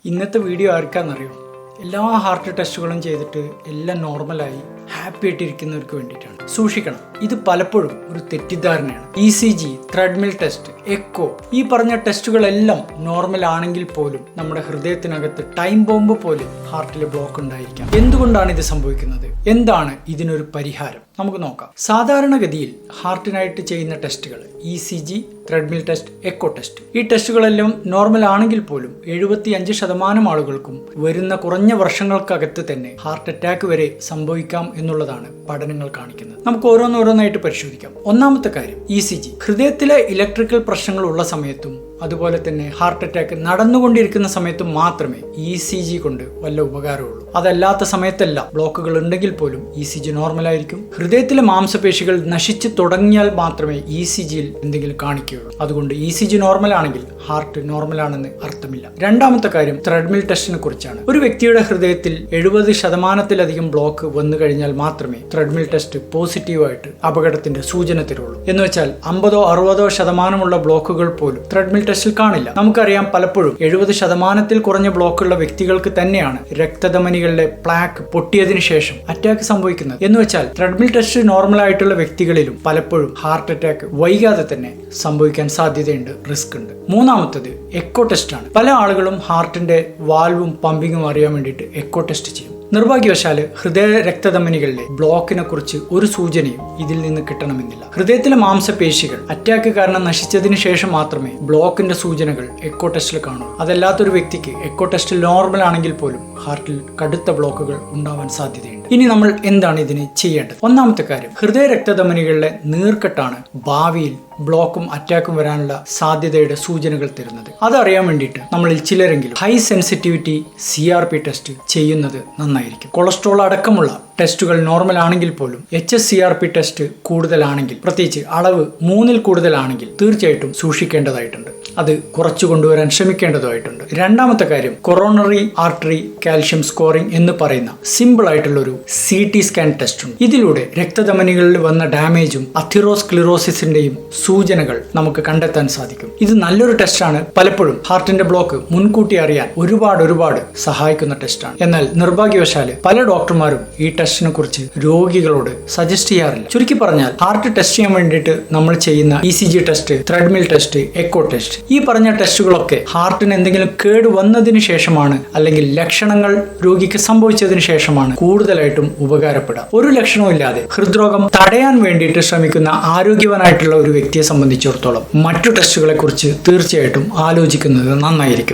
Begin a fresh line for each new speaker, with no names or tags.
ഇന്നത്തെ വീഡിയോ ആർക്കാണെന്നറിയോ? എല്ലാ ഹാർട്ട് ടെസ്റ്റുകളും ചെയ്തിട്ട് എല്ലാം നോർമലായി ഹാപ്പി ആയിട്ടിരിക്കുന്നവർക്ക് വേണ്ടിയിട്ടാണ്. സൂക്ഷിക്കണം, ഇത് പലപ്പോഴും ഒരു തെറ്റിദ്ധാരണയാണ്. ECG, ത്രെഡ്മിൽ ടെസ്റ്റ്, എക്കോ, ഈ പറഞ്ഞ ടെസ്റ്റുകളെല്ലാം നോർമൽ ആണെങ്കിൽ പോലും നമ്മുടെ ഹൃദയത്തിനകത്ത് ടൈം ബോംബ് പോലെ ഹാർട്ടിൽ ബ്ലോക്ക് ഉണ്ടായിരിക്കാം. എന്തുകൊണ്ടാണ് ഇത് സംഭവിക്കുന്നത്? എന്താണ് ഇതിനൊരു പരിഹാരം? നമുക്ക് നോക്കാം. സാധാരണഗതിയിൽ ഹാർട്ടിനായിട്ട് ചെയ്യുന്ന ടെസ്റ്റുകൾ ECG, treadmill test, echo test, ഈ ടെസ്റ്റുകളെല്ലാം നോർമൽ ആണെങ്കിൽ പോലും 75% ആളുകൾക്കും വരുന്ന കുറഞ്ഞ വർഷങ്ങൾക്കകത്ത് തന്നെ ഹാർട്ട് അറ്റാക്ക് വരെ സംഭവിക്കാം എന്നുള്ളതാണ് പഠനങ്ങൾ കാണിക്കുന്നത്. നമുക്ക് ഓരോന്നോരോന്നായിട്ട് പരിശോധിക്കാം. ഒന്നാമത്തെ കാര്യം ECG. ഹൃദയത്തിലെ ഇലക്ട്രിക്കൽ പ്രശ്നങ്ങൾ ഉള്ള സമയത്തും അതുപോലെ തന്നെ ഹാർട്ട് അറ്റാക്ക് നടന്നുകൊണ്ടിരിക്കുന്ന സമയത്തും മാത്രമേ ECG കൊണ്ട് വല്ല ഉപകാരമുള്ളൂ. അതല്ലാത്ത സമയത്തെല്ലാം ബ്ലോക്കുകൾ ഉണ്ടെങ്കിൽ പോലും ECG നോർമൽ ആയിരിക്കും. ഹൃദയത്തിലെ മാംസപേശികൾ നശിച്ചു തുടങ്ങിയാൽ മാത്രമേ ECGയിൽ എന്തെങ്കിലും കാണിക്കുകയുള്ളൂ. അതുകൊണ്ട് ECG നോർമൽ ആണെങ്കിൽ ഹാർട്ട് നോർമൽ ആണെന്ന് അർത്ഥമില്ല. രണ്ടാമത്തെ കാര്യം ത്രെഡ്മിൽ ടെസ്റ്റിനെ കുറിച്ചാണ്. ഒരു വ്യക്തിയുടെ ഹൃദയത്തിൽ 70% ബ്ലോക്ക് വന്നു കഴിഞ്ഞാൽ മാത്രമേ ത്രെഡ്മിൽ ടെസ്റ്റ് പോസിറ്റീവായിട്ട് അപകടത്തിന്റെ സൂചന തരുള്ളൂ. എന്ന് വെച്ചാൽ 50-60% ബ്ലോക്കുകൾ പോലും ത്രെഡ്മിൽ ടെസ്റ്റിൽ കാണില്ല. നമുക്കറിയാം, പലപ്പോഴും 70% കുറഞ്ഞ ബ്ലോക്കുള്ള വ്യക്തികൾക്ക് തന്നെയാണ് രക്തധമനികളിലെ പ്ലാക്ക് പൊട്ടിയതിനു ശേഷം അറ്റാക്ക് സംഭവിക്കുന്നത്. എന്ന് വെച്ചാൽ ത്രെഡ്മിൽ ടെസ്റ്റ് നോർമൽ ആയിട്ടുള്ള വ്യക്തികളിലും പലപ്പോഴും ഹാർട്ട് അറ്റാക്ക് വൈകാതെ തന്നെ സംഭവിക്കാൻ സാധ്യതയുണ്ട്, റിസ്ക് ഉണ്ട്. മൂന്നാമത്തത് എക്കോ ടെസ്റ്റ് ആണ്. പല ആളുകളും ഹാർട്ടിന്റെ വാൽവും പമ്പിങ്ങും അറിയാൻ വേണ്ടിയിട്ട് എക്കോ ടെസ്റ്റ് ചെയ്യും. നിർഭാഗ്യവശാല് ഹൃദയ രക്തധമനികളിലെ ബ്ലോക്കിനെ കുറിച്ച് ഒരു സൂചനയും ഇതിൽ നിന്ന് കിട്ടണമെന്നില്ല. ഹൃദയത്തിലെ മാംസപേശികൾ അറ്റാക്ക് കാരണം നശിച്ചതിന് ശേഷം മാത്രമേ ബ്ലോക്കിന്റെ സൂചനകൾ എക്കോ ടെസ്റ്റിൽ കാണൂ. അതല്ലാത്തൊരു വ്യക്തിക്ക് എക്കോ ടെസ്റ്റിൽ നോർമൽ ആണെങ്കിൽ പോലും ഹാർട്ടിൽ കടുത്ത ബ്ലോക്കുകൾ ഉണ്ടാവാൻ സാധ്യതയുണ്ട്. ഇനി നമ്മൾ എന്താണ് ഇതിന് ചെയ്യേണ്ടത്? ഒന്നാമത്തെ കാര്യം, ഹൃദയ രക്തധമനികളിലെ നീർക്കെട്ടാണ് ഭാവിയിൽ ബ്ലോക്കും അറ്റാക്കും വരാനുള്ള സാധ്യതയുടെ സൂചനകൾ തരുന്നത്. അതറിയാൻ വേണ്ടിയിട്ട് നമ്മളിൽ ചിലരെങ്കിലും ഹൈ സെൻസിറ്റിവിറ്റി CRP ടെസ്റ്റ് ചെയ്യുന്നത് നന്നായിരിക്കും. കൊളസ്ട്രോൾ അടക്കമുള്ള ടെസ്റ്റുകൾ നോർമൽ ആണെങ്കിൽ പോലും HSCRP ടെസ്റ്റ് കൂടുതലാണെങ്കിൽ, പ്രത്യേകിച്ച് അളവ് 3-ൽ കൂടുതലാണെങ്കിൽ തീർച്ചയായിട്ടും സൂക്ഷിക്കേണ്ടതായിട്ടുണ്ട്. അത് കുറച്ചു കൊണ്ടുവരാൻ ശ്രമിക്കേണ്ടതായിട്ടുണ്ട്. രണ്ടാമത്തെ കാര്യം, കൊറോണറി ആർട്ടറി കാൽഷ്യം സ്കോറിംഗ് എന്ന് പറയുന്ന സിമ്പിൾ ആയിട്ടുള്ള ഒരു CT സ്കാൻ ടെസ്റ്റ് ഉണ്ട്. ഇതിലൂടെ രക്തധമനികളിൽ വന്ന ഡാമേജും അഥിറോസ്ക്ലിറോസിന്റെയും സൂചനകൾ നമുക്ക് കണ്ടെത്താൻ സാധിക്കും. ഇത് നല്ലൊരു ടെസ്റ്റാണ്. പലപ്പോഴും ഹാർട്ടിന്റെ ബ്ലോക്ക് മുൻകൂട്ടി അറിയാൻ ഒരുപാട് സഹായിക്കുന്ന ടെസ്റ്റാണ്. എന്നാൽ നിർഭാഗ്യവശാല് പല ഡോക്ടർമാരും ഈ ടെസ്റ്റിനെ കുറിച്ച് രോഗികളോട് സജസ്റ്റ് ചെയ്യാറില്ല. ചുരുക്കി പറഞ്ഞാൽ, ഹാർട്ട് ടെസ്റ്റ് ചെയ്യാൻ വേണ്ടിയിട്ട് നമ്മൾ ചെയ്യുന്ന ECG test, treadmill test, echo test, ഈ പറഞ്ഞ ടെസ്റ്റുകളൊക്കെ ഹാർട്ടിന് എന്തെങ്കിലും കേട് വന്നതിന് ശേഷമാണ്, അല്ലെങ്കിൽ ലക്ഷണങ്ങൾ രോഗിക്ക് സംഭവിച്ചതിന് ശേഷമാണ് കൂടുതലായിട്ടും ഉപകാരപ്പെടുക. ഒരു ലക്ഷണവും ഇല്ലാതെ ഹൃദ്രോഗം തടയാൻ വേണ്ടിയിട്ട് ശ്രമിക്കുന്ന ആരോഗ്യവാനായിട്ടുള്ള ഒരു വ്യക്തിയെ സംബന്ധിച്ചിടത്തോളം മറ്റു ടെസ്റ്റുകളെ കുറിച്ച് തീർച്ചയായിട്ടും ആലോചിക്കുന്നത് നന്നായിരിക്കും.